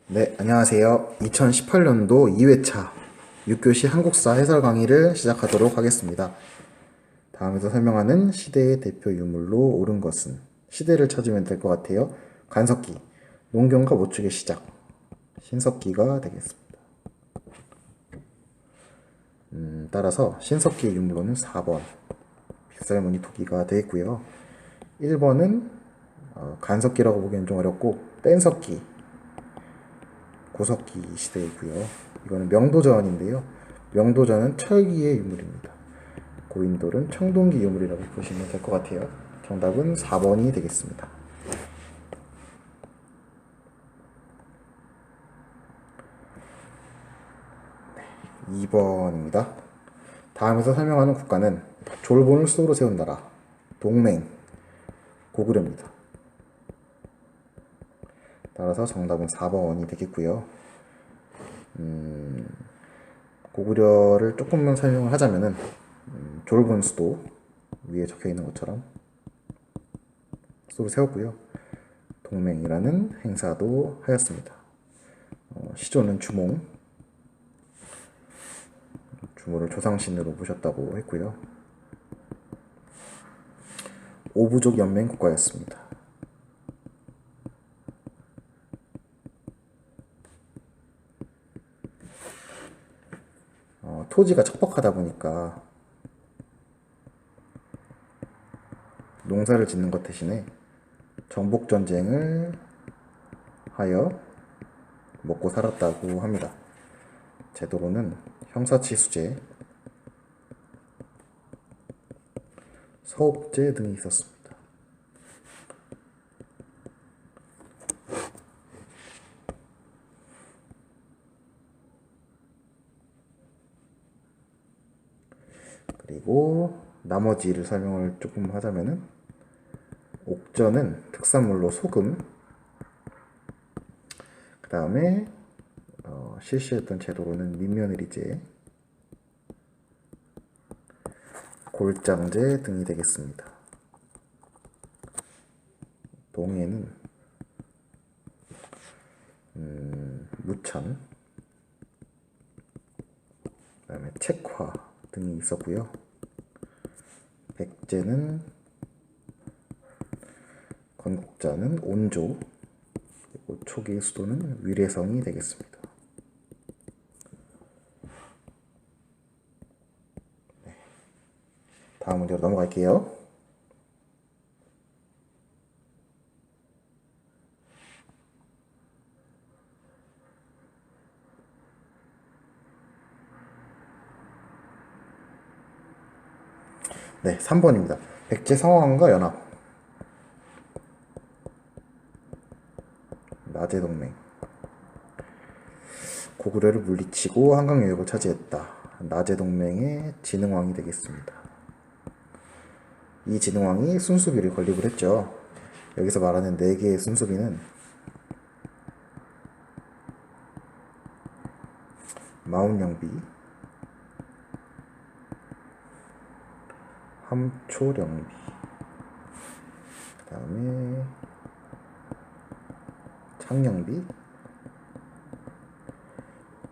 네, 안녕하세요. 2018년도 2회차 6교시 한국사 해설 강의를 시작하도록 하겠습니다. 다음에서 설명하는 시대의 대표 유물로 옳은 것은 시대를 찾으면 될 것 같아요. 간석기, 농경과 모축의 시작, 신석기가 되겠습니다. 따라서 신석기의 유물로는 4번, 빗살무늬 토기가 되겠고요. 1번은 간석기라고 보기엔 좀 어렵고 뗀석기, 고석기 시대이고요. 이거는 명도전인데요. 명도전은 철기의 유물입니다. 고인돌은 청동기 유물이라고 보시면 될 것 같아요. 정답은 4번이 되겠습니다. 2번입니다. 다음에서 설명하는 국가는 졸본을 수도로 세운 나라, 동맹, 고구려입니다. 따라서 정답은 4번이 되겠고요. 고구려를 조금만 설명을 하자면은 졸본 수도 위에 적혀 있는 것처럼 수도를 세웠고요. 동맹이라는 행사도 하였습니다. 시조는 주몽, 주모를 조상신으로 모셨다고 했고요. 오부족 연맹 국가였습니다. 토지가 척박하다 보니까 농사를 짓는 것 대신에 정복전쟁을 하여 먹고 살았다고 합니다. 제도로는 형사치수제, 서옥제 등이 있었습니다. 그리고 나머지를 설명을 조금 하자면은 옥저는 특산물로 소금, 그 다음에 실시했던 제도로는 민며느리제, 골장제 등이 되겠습니다. 동해는 무천, 그 다음에 책화 등이 있었고요. 백제는 건국자는 온조, 그리고 초기 수도는 위례성이 되겠습니다. 다음 문제로 넘어갈게요. 네, 3번입니다. 백제 상황과 연합, 나제동맹, 고구려를 물리치고 한강 유역을 차지했다. 나제동맹의 진흥왕이 되겠습니다. 이 진흥왕이 순수비를 건립을 했죠. 여기서 말하는 4개의 순수비는 마운영비, 함초령비, 그 다음에 창령비,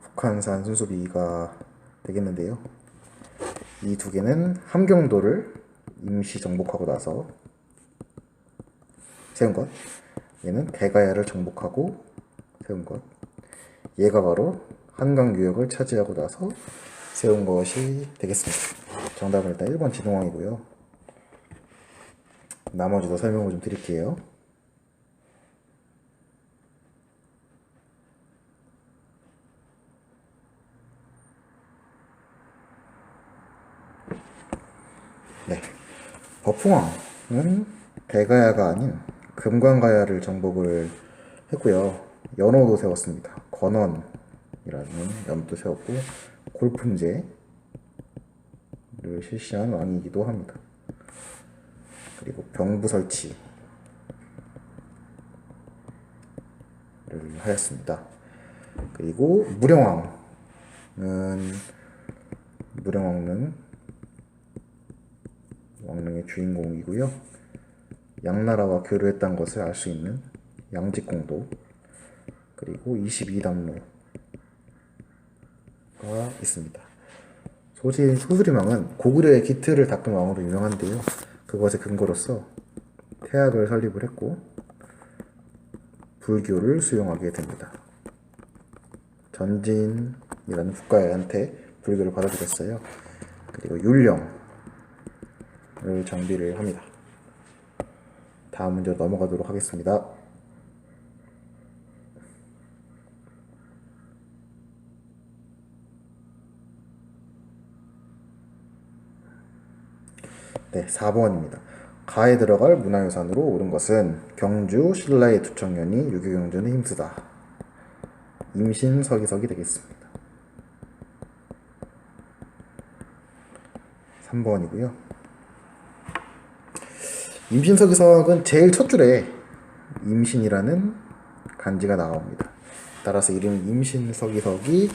북한산 순수비가 되겠는데요. 이 2개는 함경도를 임시 정복하고 나서 세운 것, 얘는 대가야를 정복하고 세운 것, 얘가 바로 한강 유역을 차지하고 나서 세운 것이 되겠습니다. 정답은 일단 1번 진흥왕이고요. 나머지도 설명을 좀 드릴게요. 네, 버풍왕은 대가야가 아닌 금관가야를 정복을 했고요. 연호도 세웠습니다. 건원이라는 연도 세웠고 골품제를 실시한 왕이기도 합니다. 그리고 병부 설치를 하였습니다. 그리고 무령왕은 왕릉의 주인공이고요. 양나라와 교류했다는 것을 알 수 있는 양직공도, 그리고 22담로가 있습니다. 소수리망은 고구려의 기틀을 닦은 왕으로 유명한데요. 그것의 근거로서 태학을 설립을 했고 불교를 수용하게 됩니다. 전진이라는 국가한테 불교를 받아들였어요. 그리고 율령을 정비를 합니다. 다음 문제로 넘어가도록 하겠습니다. 네, 4번입니다. 가에 들어갈 문화유산으로 오른 것은 경주 신라의 두청년이 유교경전에 힘쓰다. 임신서기석이 되겠습니다. 3번이고요. 임신서기석은 제일 첫 줄에 임신이라는 간지가 나옵니다. 따라서 이름이 임신서기석이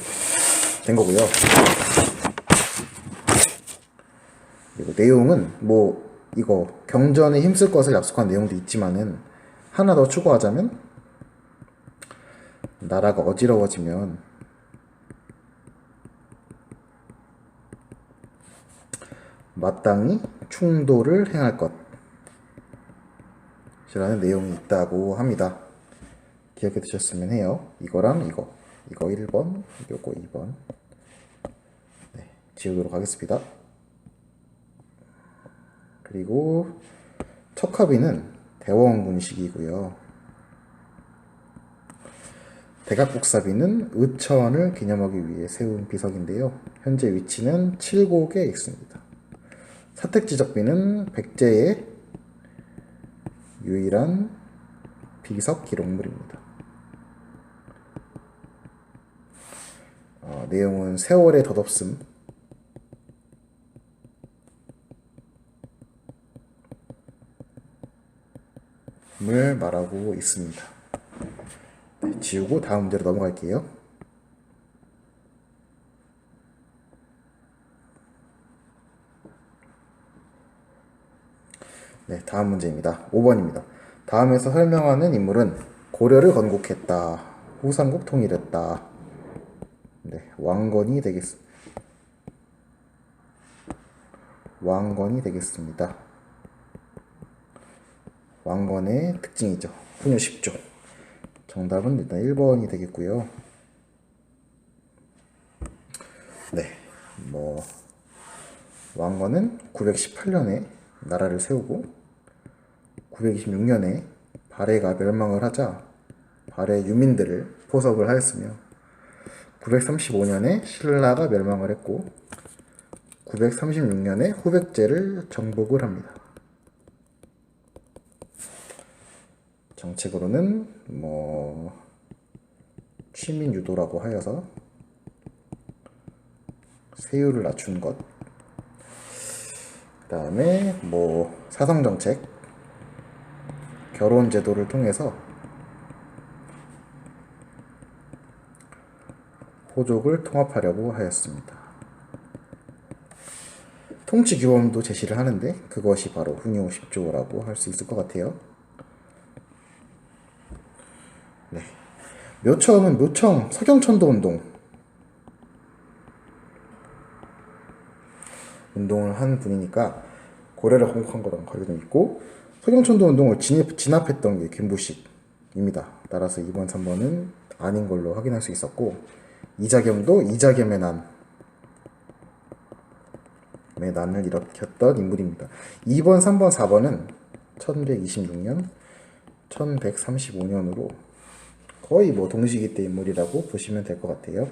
된 거고요. 그리고 내용은 이거 경전에 힘쓸 것을 약속한 내용도 있지만은 하나 더 추가하자면 나라가 어지러워지면 마땅히 충도를 행할 것이라는 내용이 있다고 합니다. 기억해 두셨으면 해요. 이거랑 이거 1번, 요거 2번. 네, 지우도록 하겠습니다. 그리고 척하비는 대원군식이고요. 대각국사비는 의천을 기념하기 위해 세운 비석인데요. 현재 위치는 칠곡에 있습니다. 사택지적비는 백제의 유일한 비석 기록물입니다. 내용은 세월의 덧없음을 말하고 있습니다. 네, 지우고 다음 문제로 넘어갈게요. 네, 다음 문제입니다. 5번입니다. 다음에서 설명하는 인물은 고려를 건국했다. 후삼국 통일했다. 네, 왕건이 되겠습니다. 왕건의 특징이죠. 훈유 10조. 정답은 일단 1번이 되겠고요. 네, 왕건은 918년에 나라를 세우고 926년에 발해가 멸망을 하자 발해 유민들을 포섭을 하였으며 935년에 신라가 멸망을 했고 936년에 후백제를 정복을 합니다. 정책으로는 취민 유도라고 하여서 세율을 낮춘 것, 그 다음에 사성 정책, 결혼 제도를 통해서 호족을 통합하려고 하였습니다. 통치 규범도 제시를 하는데 그것이 바로 훈유 10조라고 할 수 있을 것 같아요. 네, 묘청은 묘청 서경천도 운동을 한 분이니까 고려를 건국한 거랑 관련이 좀 있고 서경천도 운동을 진압했던 게 김부식입니다. 따라서 2번, 3번은 아닌 걸로 확인할 수 있었고 이자겸도 이자겸의 난을 일으켰던 인물입니다. 2번, 3번, 4번은 1126년, 1135년으로 거의 동시기 때 인물이라고 보시면 될 것 같아요.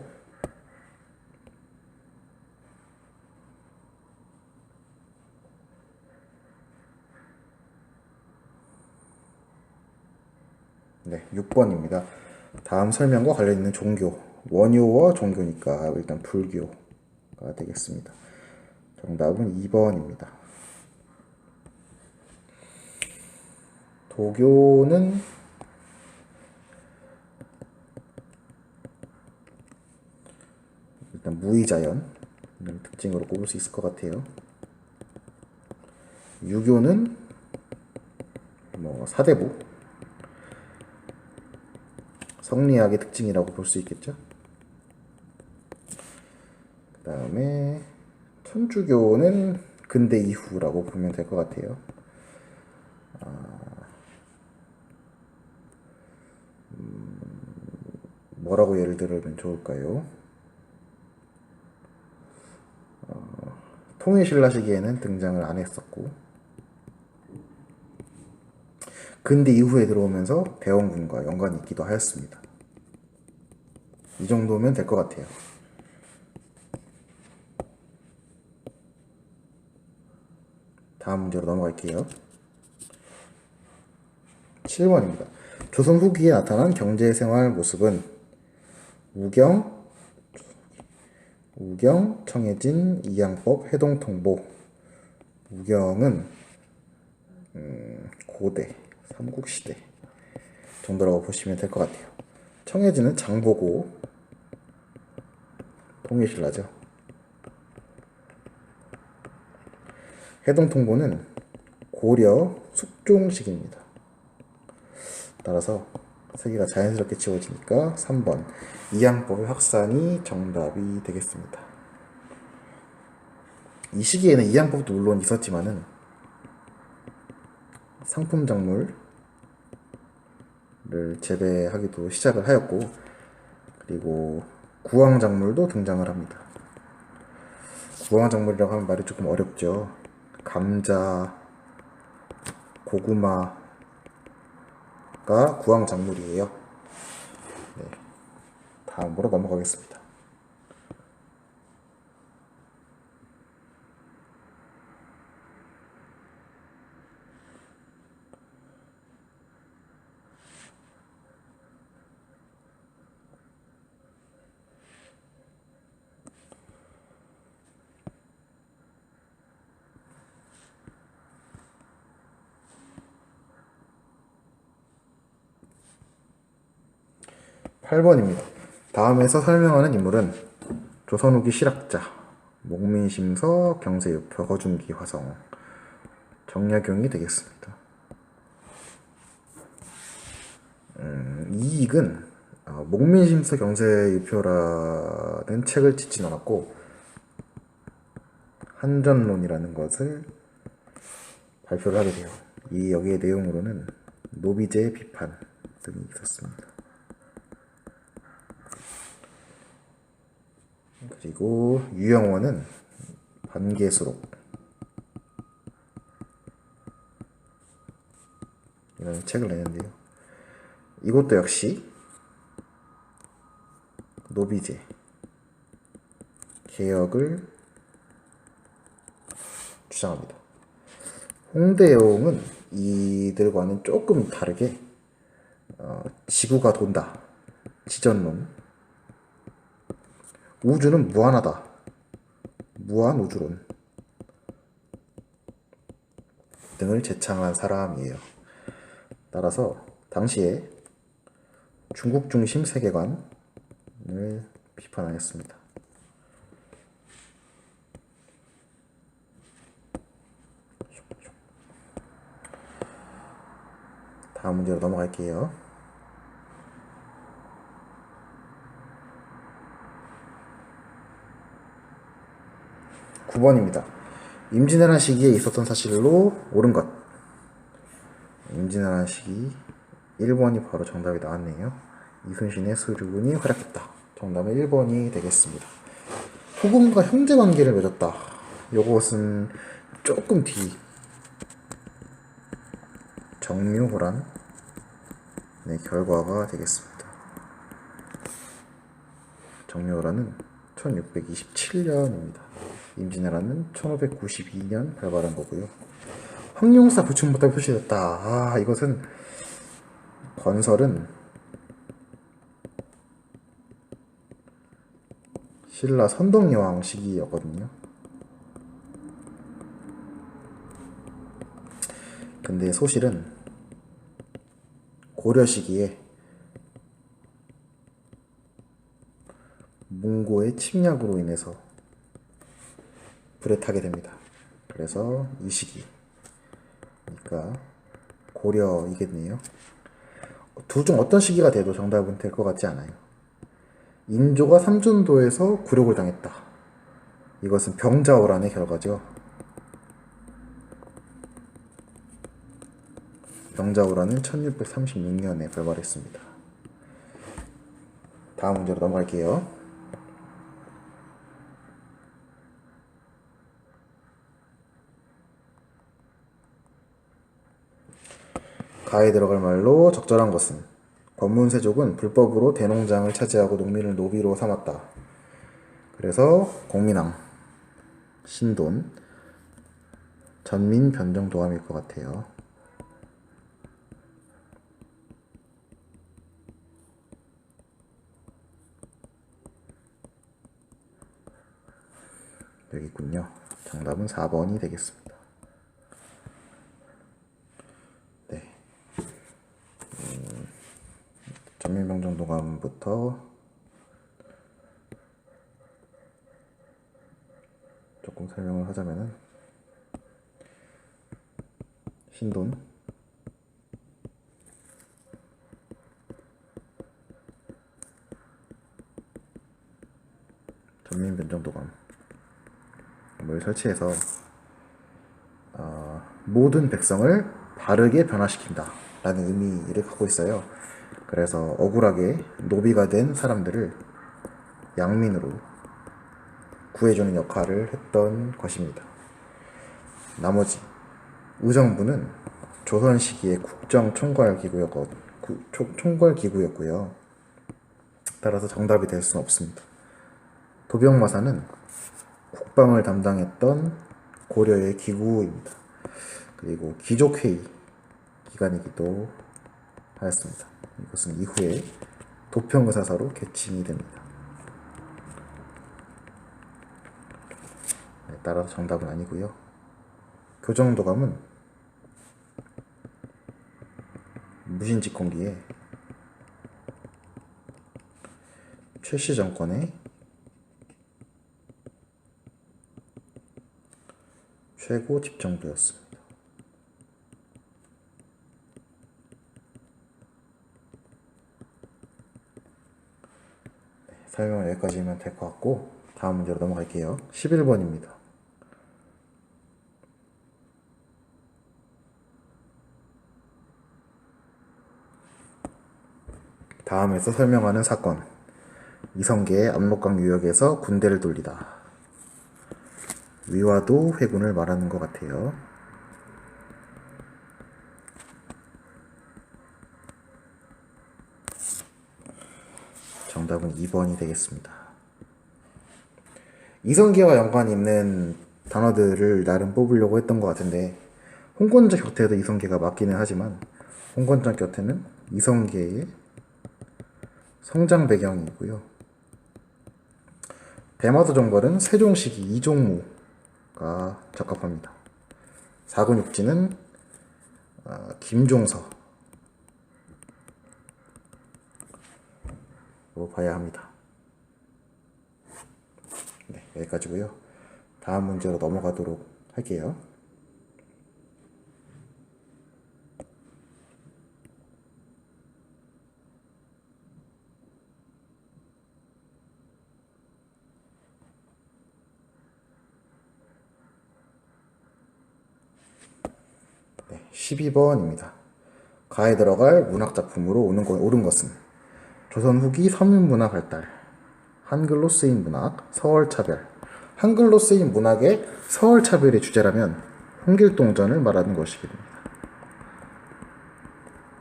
네, 6번입니다. 다음 설명과 관련 있는 종교, 원효와 종교니까 일단 불교가 되겠습니다. 정답은 2번입니다. 도교는 일단 무의자연 특징으로 꼽을 수 있을 것 같아요. 유교는 사대부, 성리학의 특징이라고 볼 수 있겠죠. 그 다음에 천주교는 근대 이후라고 보면 될 것 같아요. 뭐라고 예를 들면 좋을까요? 통일신라 시기에는 등장을 안 했었고, 근대 이후에 들어오면서 대원군과 연관이 있기도 하였습니다. 이 정도면 될 것 같아요. 다음 문제로 넘어갈게요. 7번입니다. 조선 후기에 나타난 경제생활 모습은 우경, 청해진, 이양법, 해동통보. 우경은 고대, 삼국시대 정도라고 보시면 될 것 같아요. 청해진은 장보고 통일신라죠. 해동통보는 고려 숙종시기입니다. 따라서 세 개가 자연스럽게 지워지니까 3번 이양법의 확산이 정답이 되겠습니다. 이 시기에는 이양법도 물론 있었지만은 상품작물을 재배하기도 시작을 하였고, 그리고 구황작물도 등장을 합니다. 구황작물이라고 하면 말이 조금 어렵죠. 감자, 고구마가 구황작물이에요. 네. 다음으로 넘어가겠습니다. 8번입니다. 다음에서 설명하는 인물은 조선 후기 실학자, 목민심서, 경세유표, 거중기, 화성, 정약용이 되겠습니다. 이익은 목민심서, 경세유표라는 책을 짓진 않았고 한전론이라는 것을 발표를 하게 돼요. 여기의 내용으로는 노비제의 비판 등이 있었습니다. 그리고 유영원은 반개수록 이라는 책을 내는데요. 이것도 역시 노비제 개혁을 주장합니다. 홍대영은 이들과는 조금 다르게 지구가 돈다, 지전론, 우주는 무한하다, 무한우주론 등을 제창한 사람이에요. 따라서 당시에 중국 중심 세계관을 비판하였습니다. 다음 문제로 넘어갈게요. 9번입니다. 임진왜란 시기에 있었던 사실로 옳은 것. 임진왜란 시기 1번이 바로 정답이 나왔네요. 이순신의 수류군이 활약했다. 정답은 1번이 되겠습니다. 후금과 형제관계를 맺었다. 요것은 조금 뒤 정묘호란의 결과가 되겠습니다. 정묘호란은 1627년입니다. 임진왜란은 1592년 발발한 거고요. 황룡사 부충부터 표시됐다. 이것은 건설은 신라 선동여왕 시기였거든요. 근데 소실은 고려 시기에 몽고의 침략으로 인해서 불에 타게 됩니다. 그래서 이 시기, 그러니까 고려이겠네요. 둘 중 어떤 시기가 돼도 정답은 될 것 같지 않아요. 인조가 삼전도에서 굴욕을 당했다. 이것은 병자호란의 결과죠. 병자호란은 1636년에 발발했습니다. 다음 문제로 넘어갈게요. 가에 들어갈 말로 적절한 것은 권문세족은 불법으로 대농장을 차지하고 농민을 노비로 삼았다. 그래서 공민왕, 신돈, 전민 변정도감일 것 같아요. 여기 있군요. 정답은 4번이 되겠습니다. 네. 전민병정도감부터 조금 설명을 하자면은 신돈, 전민변정도감을 설치해서 모든 백성을 바르게 변화시킨다 라는 의미를 갖고 있어요. 그래서 억울하게 노비가 된 사람들을 양민으로 구해주는 역할을 했던 것입니다. 나머지 의정부는 조선 시기의 총괄기구였고요. 따라서 정답이 될 수는 없습니다. 도병마사는 국방을 담당했던 고려의 기구입니다. 그리고 귀족회의 기관이기도 하였습니다. 이것은 이후에 도평의사사로 개칭이 됩니다. 네, 따라서 정답은 아니고요. 교정도감은 무신집권기에 최씨 정권의 최고 집정부였습니다. 네, 설명은 여기까지면 될 것 같고 다음 문제로 넘어갈게요. 11번입니다. 다음에서 설명하는 사건. 이성계의 압록강 유역에서 군대를 돌리다. 위화도 회군을 말하는 것 같아요. 정답은 2번이 되겠습니다. 이성계와 연관이 있는 단어들을 나름 뽑으려고 했던 것 같은데 홍건적 곁에도 이성계가 맞기는 하지만 홍건적 곁에는 이성계의 성장 배경이고요. 대마도 정벌은 세종시기 이종무가 적합합니다. 사근육지는 김종서로 봐야 합니다. 네, 여기까지고요. 다음 문제로 넘어가도록 할게요. 네, 12번입니다. 가에 들어갈 문학작품으로 옳은 것은 조선 후기 서민문화 발달, 한글로 쓰인 문학, 서얼차별. 한글로 쓰인 문학의 서얼차별의 주제라면 홍길동전을 말하는 것이겠습니다.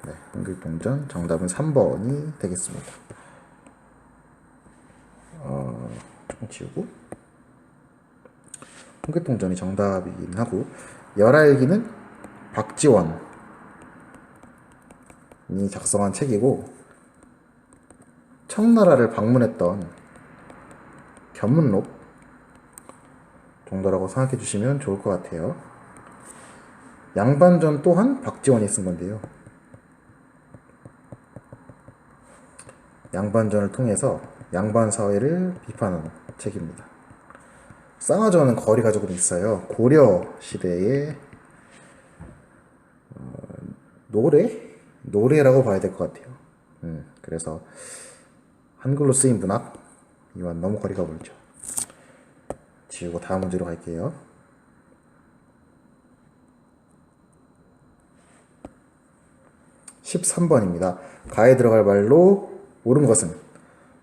네, 홍길동전 정답은 3번이 되겠습니다. 조금 지우고 홍길동전이 정답이긴 하고 열하일기는 박지원이 작성한 책이고 청나라를 방문했던 견문록 정도라고 생각해 주시면 좋을 것 같아요. 양반전 또한 박지원이 쓴 건데요. 양반전을 통해서 양반 사회를 비판하는 책입니다. 쌍화전은 거리가 조금 있어요. 고려 시대의 노래 노래라고 봐야 될 것 같아요. 그래서 한글로 쓰인 문학 이와는 너무 거리가 멀죠. 지우고 다음 문제로 갈게요. 13번입니다. 가에 들어갈 말로 옳은 것은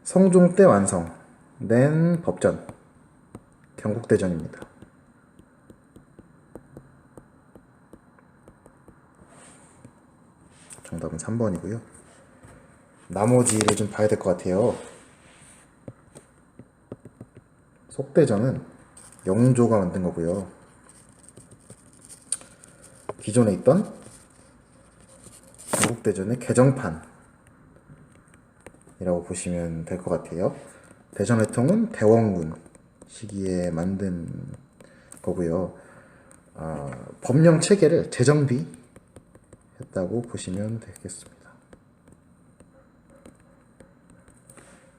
성종 때 완성된 법전, 경국대전입니다. 정답은 3번이고요. 나머지를 좀 봐야 될 것 같아요. 속대전은 영조가 만든 거고요. 기존에 있던 경국대전의 개정판이라고 보시면 될 것 같아요. 대전회통은 대원군 시기에 만든 거고요. 법령 체계를 재정비했다고 보시면 되겠습니다.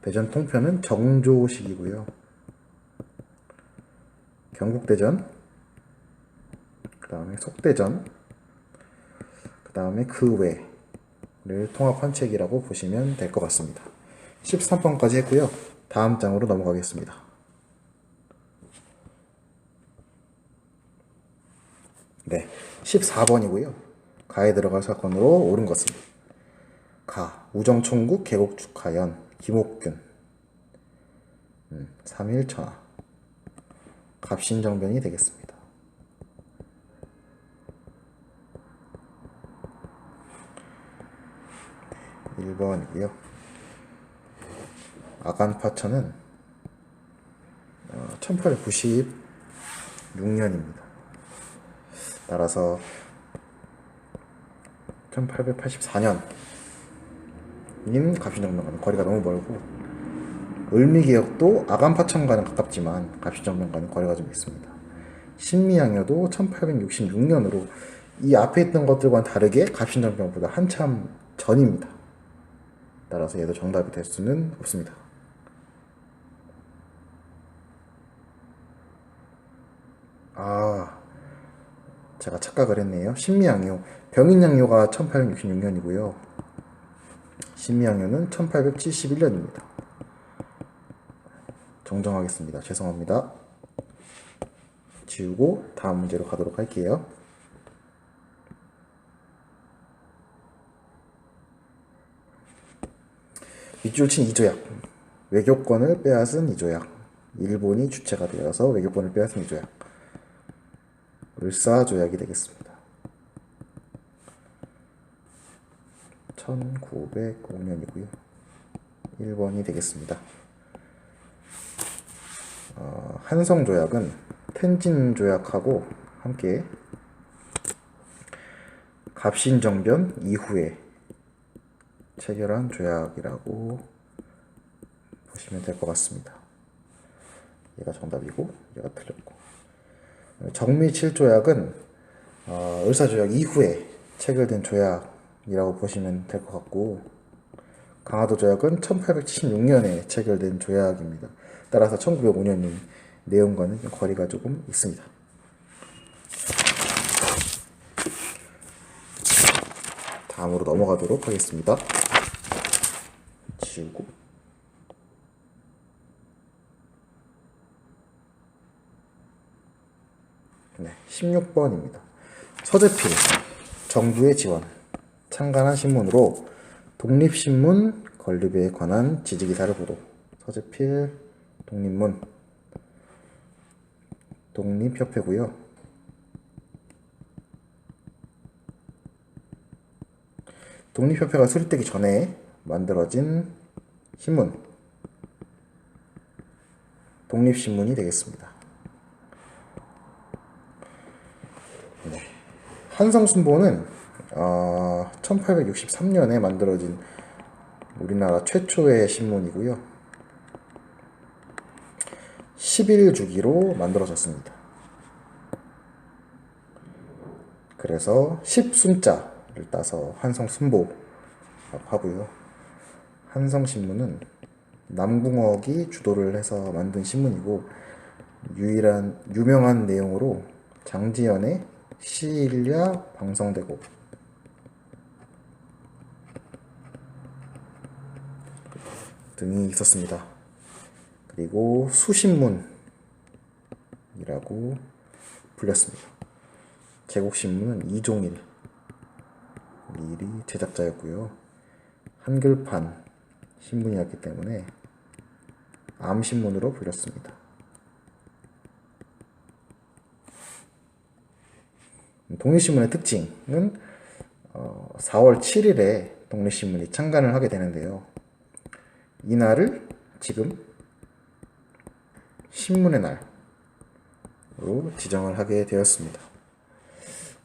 대전 통편은 정조식이고요. 경국대전, 그 다음에 속대전, 그 다음에 그 외를 통합한 책이라고 보시면 될 것 같습니다. 13번까지 했고요. 다음 장으로 넘어가겠습니다. 네, 14번이고요. 가에 들어갈 사건으로 옳은 것은 가, 우정총국 개국축하연, 김옥균, 3.1천하, 갑신정변이 되겠습니다. 1번이고요. 아간파천은 1896년입니다. 따라서 1884년인 갑신정변과는 거리가 너무 멀고, 을미개혁도 아간파천과는 가깝지만 갑신정변과는 거리가 좀 있습니다. 신미양요도 1866년으로 이 앞에 있던 것들과는 다르게 갑신정변보다 한참 전입니다. 따라서 얘도 정답이 될 수는 없습니다. 제가 착각을 했네요. 신미양요, 병인양요가 1866년이고요. 신미양요는 1871년입니다. 정정하겠습니다. 죄송합니다. 지우고 다음 문제로 가도록 할게요. 밑줄 친 이조약, 외교권을 빼앗은 이조약, 일본이 주체가 되어서 외교권을 빼앗은 이조약, 을사조약이 되겠습니다. 1905년이고요. 1번이 되겠습니다. 한성조약은 텐진조약하고 함께 갑신정변 이후에 체결한 조약이라고 보시면 될 것 같습니다. 얘가 정답이고 얘가 틀렸고, 정미칠조약은 을사조약 이후에 체결된 조약이라고 보시면 될 것 같고, 강화도조약은 1876년에 체결된 조약입니다. 따라서 1905년인 내용과는 거리가 조금 있습니다. 다음으로 넘어가도록 하겠습니다. 지우고, 네, 16번입니다. 서재필, 정부의 지원, 창간한 신문으로 독립신문 건립에 관한 지지기사를 보도. 서재필, 독립문, 독립협회고요. 독립협회가 수립되기 전에 만들어진 신문, 독립신문이 되겠습니다. 네. 한성순보는 1863년에 만들어진 우리나라 최초의 신문이고요. 11주기로 만들어졌습니다. 그래서 10순자를 따서 한성순보라고 하고요. 한성신문은 남궁옥이 주도를 해서 만든 신문이고, 유명한 내용으로 장지연의 시일야 방성되고, 등이 있었습니다. 그리고 수신문이라고 불렸습니다. 제국신문은 이종일이 제작자였고요. 한글판 신문이었기 때문에 암신문으로 불렸습니다. 독립신문의 특징은 4월 7일에 독립신문이 창간을 하게 되는데요. 이날을 지금 신문의 날로 지정을 하게 되었습니다.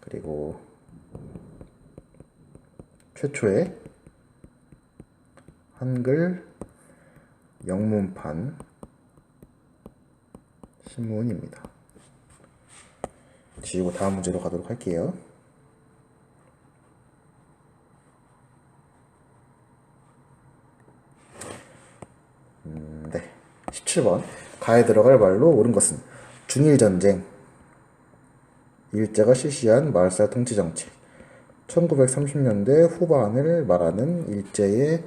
그리고 최초의 한글 영문판 신문입니다. 지우고 다음 문제로 가도록 할게요. 네. 17번. 가에 들어갈 말로 옳은 것은 중일전쟁, 일제가 실시한 마을사 통치정책, 1930년대 후반을 말하는 일제의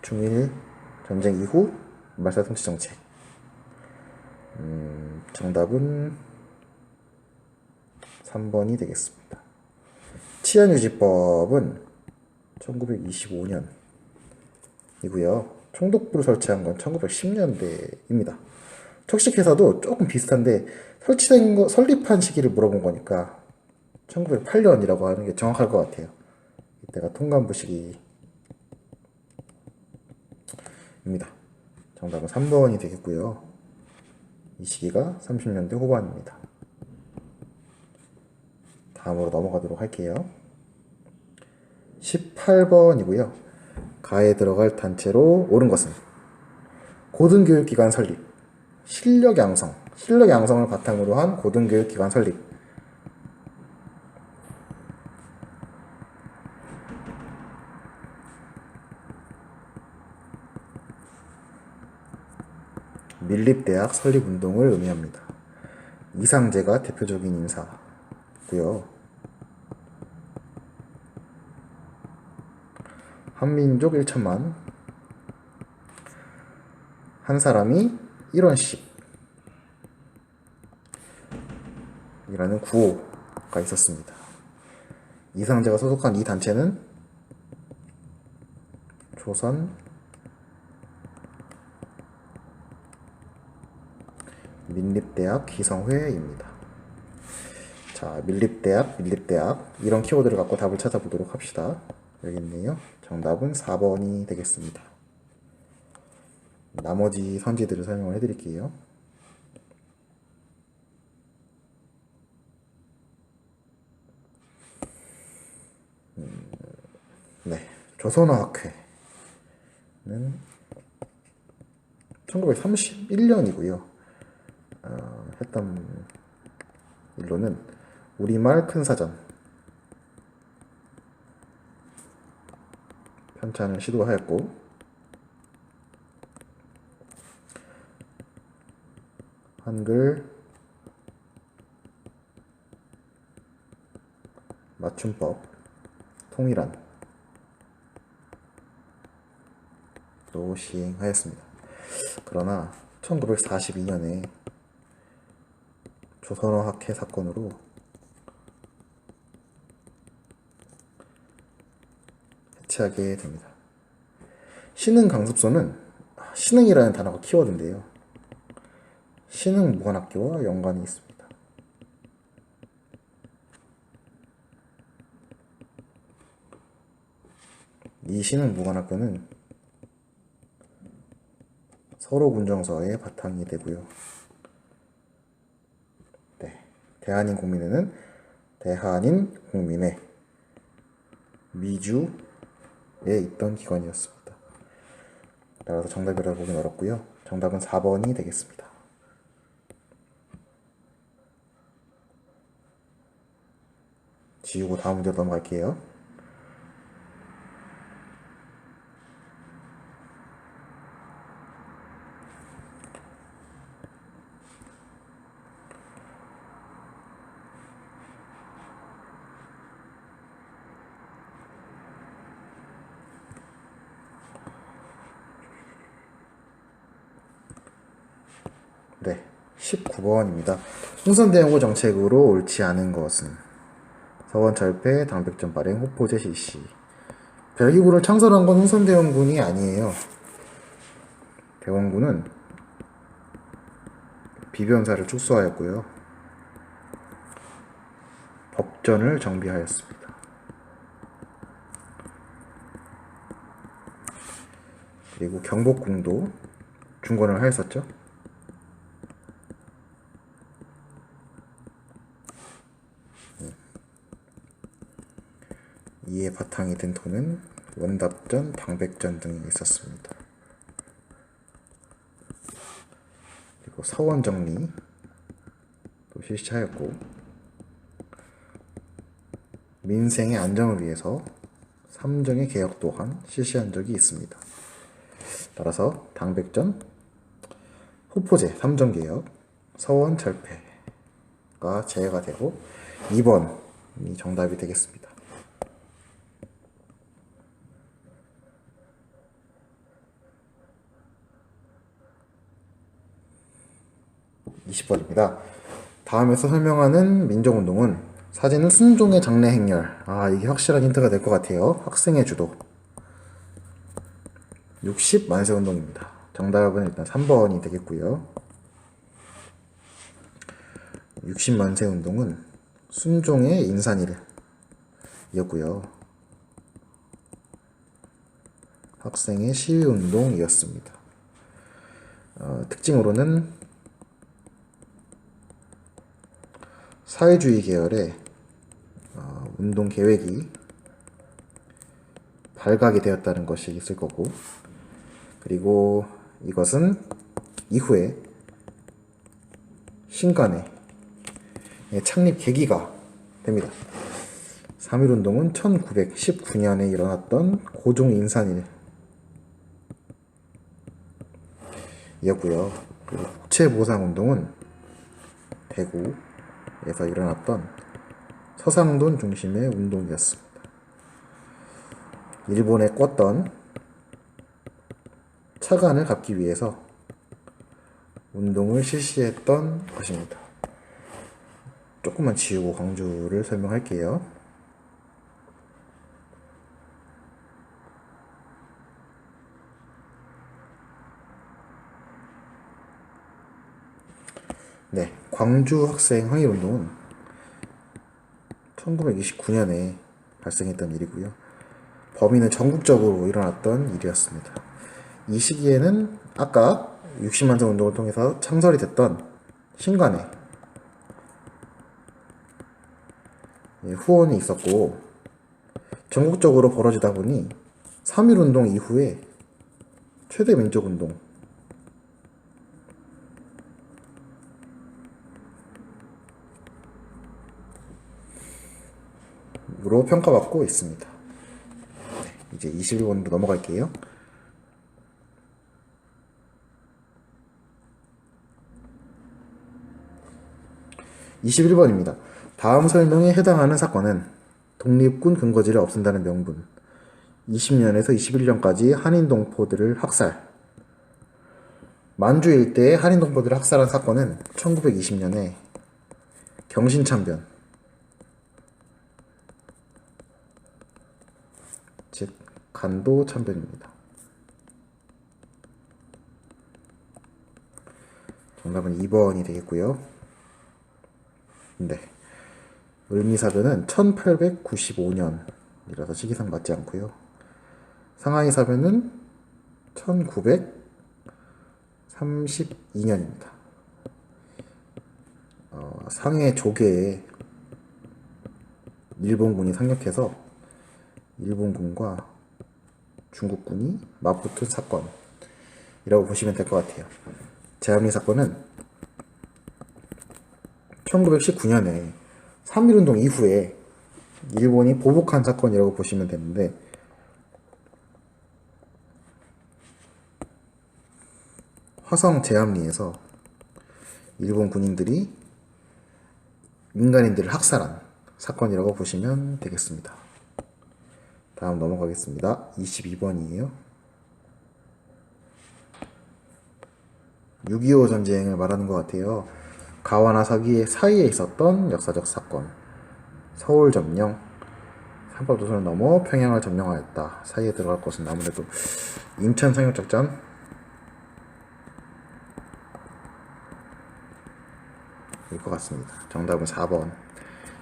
중일전쟁 이후 마을사 통치정책. 정답은 3번이 되겠습니다. 치안유지법은 1925년이고요. 총독부를 설치한 건 1910년대입니다. 척식회사도 조금 비슷한데 설립한 시기를 물어본 거니까 1908년이라고 하는 게 정확할 것 같아요. 이때가 통감부 시기입니다. 정답은 3번이 되겠고요. 이 시기가 30년대 후반입니다. 다음으로 넘어가도록 할게요. 18번이고요. 가에 들어갈 단체로 옳은 것은 고등교육기관 설립, 실력 양성을 바탕으로 한 고등교육기관 설립, 밀립대학 설립운동을 의미합니다. 이상제가 대표적인 인사고요. 한민족 1천만, 한 사람이 1원씩 이라는 구호가 있었습니다. 이상제가 소속한 이 단체는 조선 민립대학 기성회입니다. 자, 밀립대학 이런 키워드를 갖고 답을 찾아보도록 합시다. 여기 있네요. 정답은 4번이 되겠습니다. 나머지 선지들을 설명을 해드릴게요. 네, 조선어학회는 1931년이고요. 했던 일로는 우리말 큰사전 편찬을 시도하였고, 한글 맞춤법 통일안 또 시행하였습니다. 그러나 1942년에 조선어학회 사건으로 해체하게 됩니다. 신흥강습소는 신흥이라는 단어가 키워드인데요. 신흥무관학교와 연관이 있습니다. 이 신흥무관학교는 서로군정서의 바탕이 되고요. 네, 대한인국민회는 대한인국민회 미주에 있던 기관이었습니다. 따라서 정답이라고 보긴 어렵고요. 정답은 4번이 되겠습니다. 지우고 다음 문제로 넘어갈게요. 네, 19번입니다. 흥선대원고 정책으로 옳지 않은 것은 서원철폐, 당백전 발행, 호포제 실시. 벨기구를 창설한 건 흥선대원군이 아니에요. 대원군은 비변사를 축소하였고요. 법전을 정비하였습니다. 그리고 경복궁도 중건을 하였었죠. 이에 바탕이 된 토는 원답전, 당백전 등이 있었습니다. 그리고 서원정리도 실시하였고, 민생의 안정을 위해서 삼정의 개혁 또한 실시한 적이 있습니다. 따라서 당백전, 후포제, 삼정개혁, 서원철폐가 제외가 되고 2번이 정답이 되겠습니다. 20번입니다. 다음에서 설명하는 민족운동은 사진은 순종의 장래 행렬. 이게 확실한 힌트가 될 것 같아요. 학생의 주도. 60 만세운동입니다. 정답은 일단 3번이 되겠고요. 60 만세운동은 순종의 인산일이었고요. 학생의 시위운동이었습니다. 특징으로는 사회주의 계열의 운동 계획이 발각이 되었다는 것이 있을 거고, 그리고 이것은 이후에 신간의 창립 계기가 됩니다. 3.1운동은 1919년에 일어났던 고종인산일이었고요. 그리고 국채보상운동은 대구에서 일어났던 서상돈 중심의 운동이었습니다. 일본에 꽂던 차관을 갚기 위해서 운동을 실시했던 것입니다. 조금만 지우고 광주를 설명할게요. 네, 광주 학생 항일운동은 1929년에 발생했던 일이고요. 범위는 전국적으로 일어났던 일이었습니다. 이 시기에는 아까 60만세 운동을 통해서 창설이 됐던 신간의 후원이 있었고, 전국적으로 벌어지다 보니 3.1운동 이후에 최대 민족운동, 으로 평가받고 있습니다. 이제 21번으로 넘어갈게요. 21번입니다. 다음 설명에 해당하는 사건은 독립군 근거지를 없앤다는 명분, 20년에서 21년까지 한인동포들을 학살. 만주 일대의 한인동포들을 학살한 사건은 1920년에 경신참변, 즉 간도참변입니다. 정답은 2번이 되겠고요. 네, 을미사변은 1895년이라서 시기상 맞지 않고요. 상하이사변은 1932년입니다. 상해 조계에 일본군이 상륙해서 일본군과 중국군이 맞붙은 사건이라고 보시면 될 것 같아요. 제암리 사건은 1919년에 3.1운동 이후에 일본이 보복한 사건이라고 보시면 되는데, 화성 제암리에서 일본 군인들이 민간인들을 학살한 사건이라고 보시면 되겠습니다. 다음 넘어가겠습니다. 22번이에요. 6.25 전쟁을 말하는 것 같아요. 가와나 사기의 사이에 있었던 역사적 사건. 서울 점령, 한반도선을 넘어 평양을 점령하였다. 사이에 들어갈 것은 아무래도 인천 상륙작전 일 것 같습니다. 정답은 4번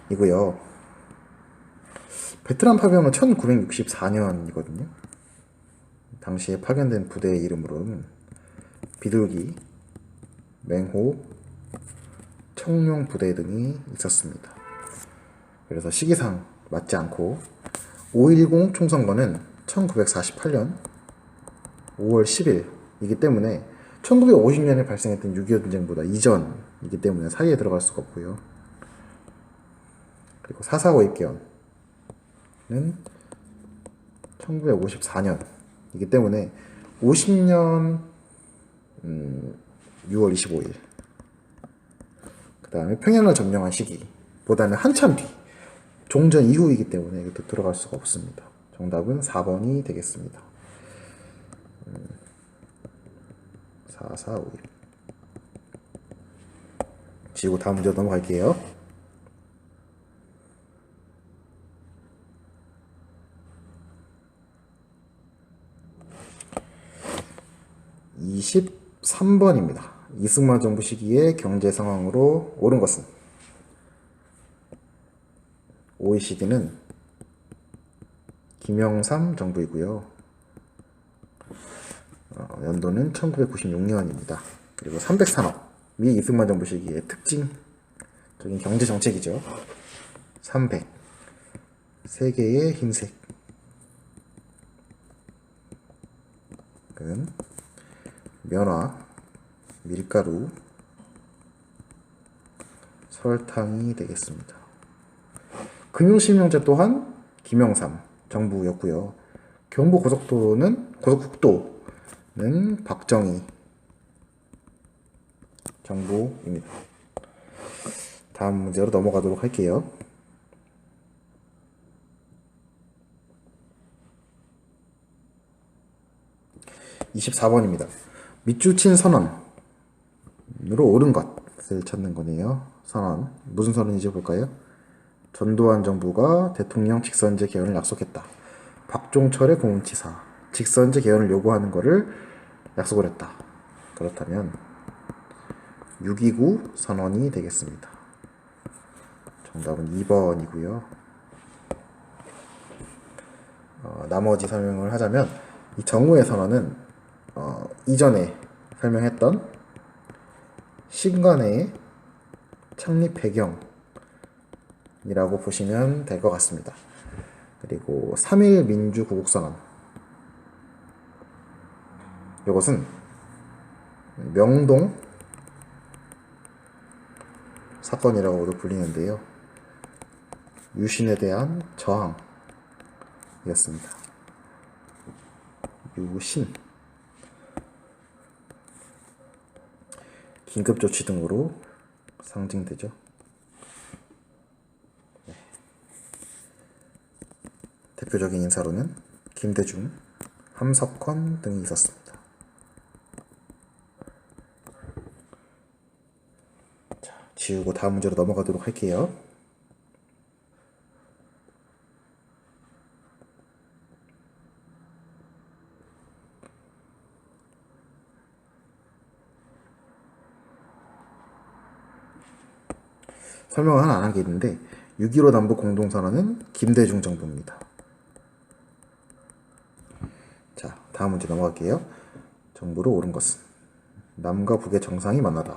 이고요. 베트남 파병은 1964년이거든요. 당시에 파견된 부대의 이름으로는 비둘기, 맹호, 청룡 부대 등이 있었습니다. 그래서 시기상 맞지 않고 5.10 총선거는 1948년 5월 10일이기 때문에 1950년에 발생했던 6.25 전쟁보다 이전이기 때문에 사이에 들어갈 수가 없고요. 그리고 4.45 입개헌은 1954년이기 때문에 50년 6월 25일. 그 다음에 평양을 점령한 시기보다는 한참 뒤, 종전 이후이기 때문에 이것도 들어갈 수가 없습니다. 정답은 4번이 되겠습니다. 4, 4, 5, 1. 지우고 다음 문제 넘어갈게요. (23번입니다) 이승만 정부 시기의 경제 상황으로 옳은 것은? OECD는 김영삼 정부이고요. 연도는 1996년입니다. 그리고 300산업이 이승만 정부 시기의 특징적인 경제 정책이죠. 300. 세계의 흰색. 은 면화, 밀가루, 설탕이 되겠습니다. 금융실명제 또한 김영삼 정부였고요. 고속국도는 박정희 정부입니다. 다음 문제로 넘어가도록 할게요. (24번입니다) 밑줄 선언으로 옳은 것을 찾는 거네요. 선언, 무슨 선언인지 볼까요? 전두환 정부가 대통령 직선제 개헌을 약속했다. 박종철의 고문치사, 직선제 개헌을 요구하는 것을 약속을 했다. 그렇다면 6.29 선언이 되겠습니다. 정답은 2번이고요. 나머지 설명을 하자면 이 정우의 선언은 이전에 설명했던 신관회의 창립 배경이라고 보시면 될 것 같습니다. 그리고 3.1 민주구국선언, 이것은 명동 사건이라고도 불리는데요. 유신에 대한 저항이었습니다. 유신, 긴급조치 등으로 상징되죠. 네. 대표적인 인사로는 김대중, 함석헌 등이 있었습니다. 자, 지우고 다음 문제로 넘어가도록 할게요. 설명은 안 하겠는데 6.15 남북 공동선언은 김대중 정부입니다. 자, 다음 문제 넘어갈게요. 정부로 옳은 것은? 남과 북의 정상이 만나다.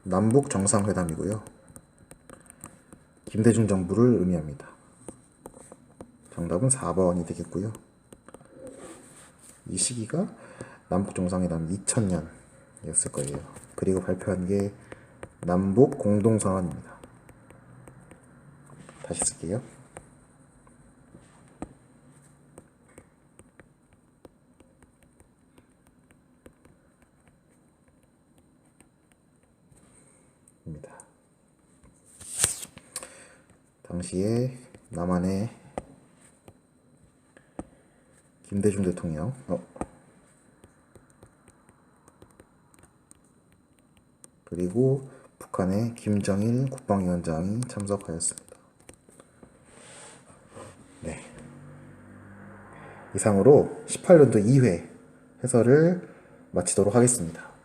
남북 정상회담이고요. 김대중 정부를 의미합니다. 정답은 4번이 되겠고요. 이 시기가 남북 정상회담 2000년이었을 거예요. 그리고 발표한 게 남북 공동선언입니다. 다시 쓸게요. 입니다. 당시에 남한의 김대중 대통령. 그리고 북한의 김정일 국방위원장이 참석하였습니다. 네. 이상으로 18년도 2회 해설을 마치도록 하겠습니다.